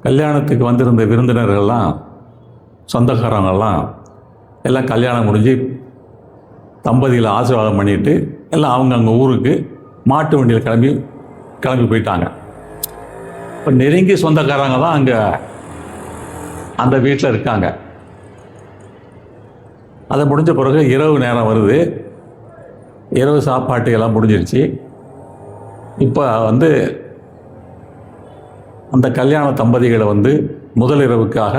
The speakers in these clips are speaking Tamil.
கல்யாணத்துக்கு வந்திருந்த விருந்தினர்கள்லாம், சொந்தக்காரங்கள்லாம் எல்லாம் கல்யாணம் முடிஞ்சு தம்பதியில் ஆசீர்வாதம் பண்ணிட்டு எல்லாம் அவங்க ஊருக்கு மாட்டு வண்டியில் கிளம்பி போயிட்டாங்க. இப்போ நெருங்கி சொந்தக்காரங்க தான் அங்கே அந்த வீட்டில் இருக்காங்க. அதை முடிஞ்ச பிறகு இரவு நேரம் வருது. இரவு சாப்பாட்டு எல்லாம் முடிஞ்சிருச்சு. இப்போ அந்த கல்யாண தம்பதிகளை முதல் இரவுக்காக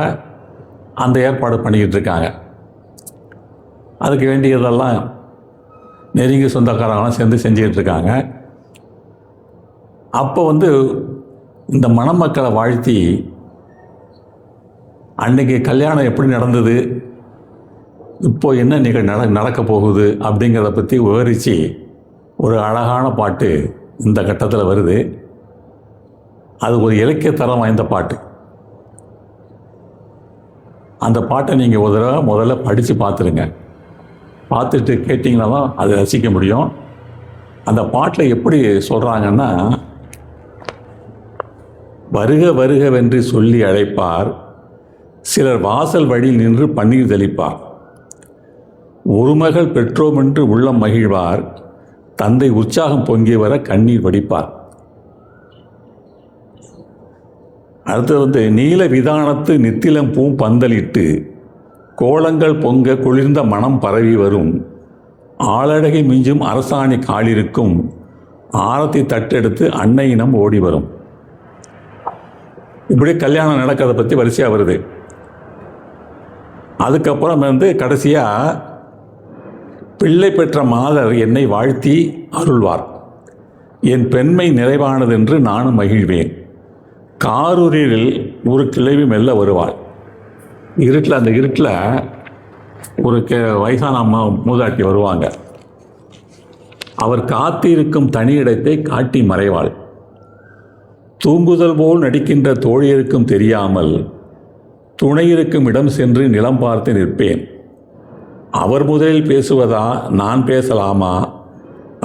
அந்த ஏற்பாடு பண்ணிக்கிட்டு இருக்காங்க. அதுக்கு வேண்டியதெல்லாம் நெருங்கி சொந்தக்காரங்களாம் சேர்ந்து செஞ்சுக்கிட்டு இருக்காங்க. அப்போ இந்த மணமக்களை வாழ்த்தி அன்றைக்கி கல்யாணம் எப்படி நடந்தது, இப்போ என்ன நடக்க போகுது அப்படிங்கிறத பற்றி விவரித்து ஒரு அழகான பாட்டு இந்த கட்டத்தில் வருது. அது ஒரு இலக்கிய தரம் வாய்ந்த பாட்டு. அந்த பாட்டை நீங்கள் ஒரு தடவை முதல்ல படித்து பார்த்துருங்க. பார்த்துட்டு கேட்டிங்கன்னா தான் அதை ரசிக்க முடியும். அந்த பாட்டில் எப்படி சொல்கிறாங்கன்னா, வருக வருகவென்று சொல்லி அழைப்பார், சிலர் வாசல் வழியில் நின்று பன்னீர் தெளிப்பார், ஒரு மகள் பெற்றோம் என்று உள்ளம் மகிழ்வார், தந்தை உற்சாகம் பொங்கி வர கண்ணீர் வடிப்பார். அடுத்து நீல விதானத்து நித்திலம் பூ பந்தலிட்டு கோலங்கள் பொங்க குளிர்ந்த மனம் பரவி வரும், ஆளழகை மிஞ்சும் அரசாணி காலிருக்கும், ஆரத்தி தட்டெடுத்து அன்னையினம் ஓடி வரும். இப்படி கல்யாணம் நடக்கிறத பற்றி வரிசையாக வருது. அதுக்கப்புறம் கடைசியாக பிள்ளை பெற்ற மாதர் என்னை வாழ்த்தி அருள்வார், என் பெண்மை நிறைவானதென்று நானும் மகிழ்வேன், காரூரில் ஒரு கிளவி மெல்ல வருவாள். அந்த இருட்டில் ஒரு வயசான அம்மா மூதாட்டி வருவாங்க. அவர் காத்திருக்கும் தனியிடத்தை காட்டி மறைவாள், தூங்குதல் போல் நடிக்கின்ற தோழியிருக்கும் தெரியாமல் துணையிருக்கும் இடம் சென்று நிலம் பார்த்து நிற்பேன், அவர் முதலில் பேசுவதா நான் பேசலாமா,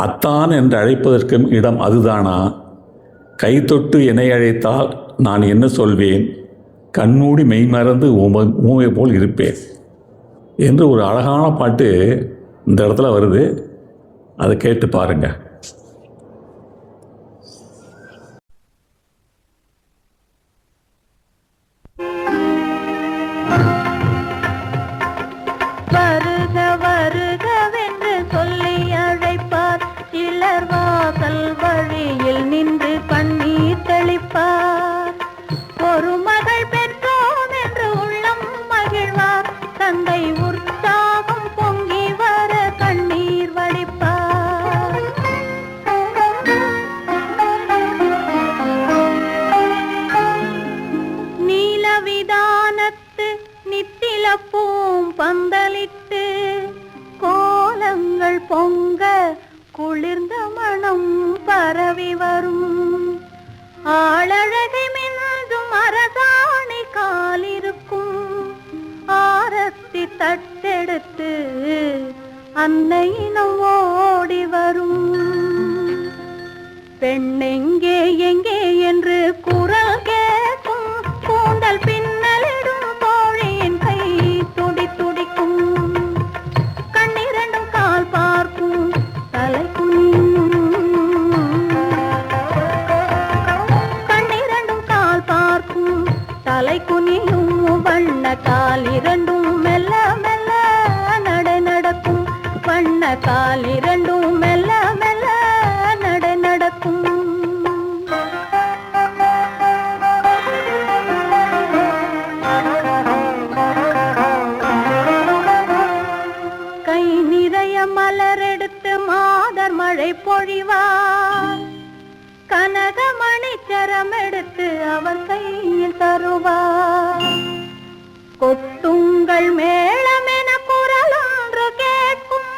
அத்தான் என்று அழைப்பதற்கும் இடம் அதுதானா, கை தொட்டு என்னை அழைத்தால் நான் என்ன சொல்வேன், கண்மூடி மெய்மறந்து ஊமை போல் இருப்பேன் என்று ஒரு அழகான பாட்டு இந்த இடத்துல வருது. அதை கேட்டு பாருங்க. வருக வருகவென்று சொல்லி அழைப்பார், சிலர் வாசல் வழியில் நின்று கண்ணீர் தெளிப்பார், ஒரு மகள் பெற்றோம் என்று உள்ளம் மகிழ்வார், தந்தை உற்சாகம் பொங்கி வர கண்ணீர் வடிப்பார். நீலவிதானத்து நித்திலப்பூம் பந்தலிட்டு கோலங்கள் பொங்க குளிர்ந்த மனம் பரவி வரும், ஆளழகை மின்னும் அரசாணி காலிருக்கும், ஆரத்தி தட்டெடுத்து அன்னையினம் ஓடி வரும், பெண்ணெங்கே எங்கே என்று குரல் கேட்கும், கூந்தல் பின்னலிடும் தோழியின் கை துடி துடிக்கும், கண்ணிரண்டும் கால் பார்க்கும் தலை குனியும், கண்ணிரண்டும் கால் பார்க்கும் தலை குனியும், வண்ண கால் இரண்டும் மெல்ல மெல்ல நடை நடக்கும், வண்ண கால் இரண்டும் மெல்ல மெல்ல நடை நடக்கும். கை நிறைய மலரெடுத்து மாதர் மழை பொழிவார், கனகமணி சரம் எடுத்து அவர் கையில் தருவார், கொட்டுங்கள் மேளம் என குரல் ஒன்று கேட்கும்,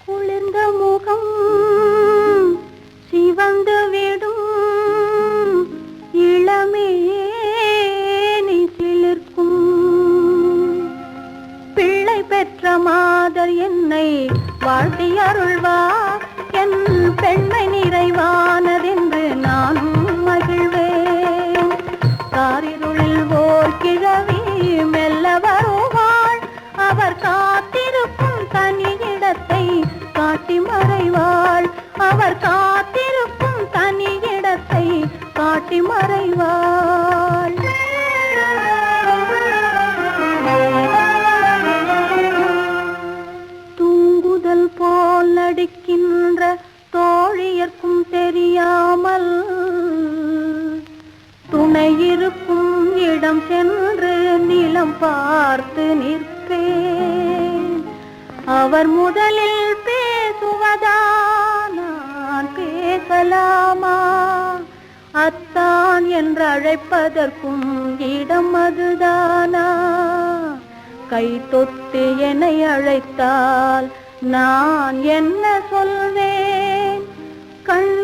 குளிர்ந்த முகம் சிவந்து விடும், இளமேனி சிலிர்க்கும், பிள்ளை பெற்ற மாதர் என்னை வாழ்த்திய முகம் பார்த்து நிற்பேன். அவர் முதலில் பேசுவதா நான் பேசலாமா? அத்தான் என்று அழைப்பதற்கும் இடம் அதுதானா? கை தொட்டு என்னை அழைத்தால் நான் என்ன சொல்வேன்? கண்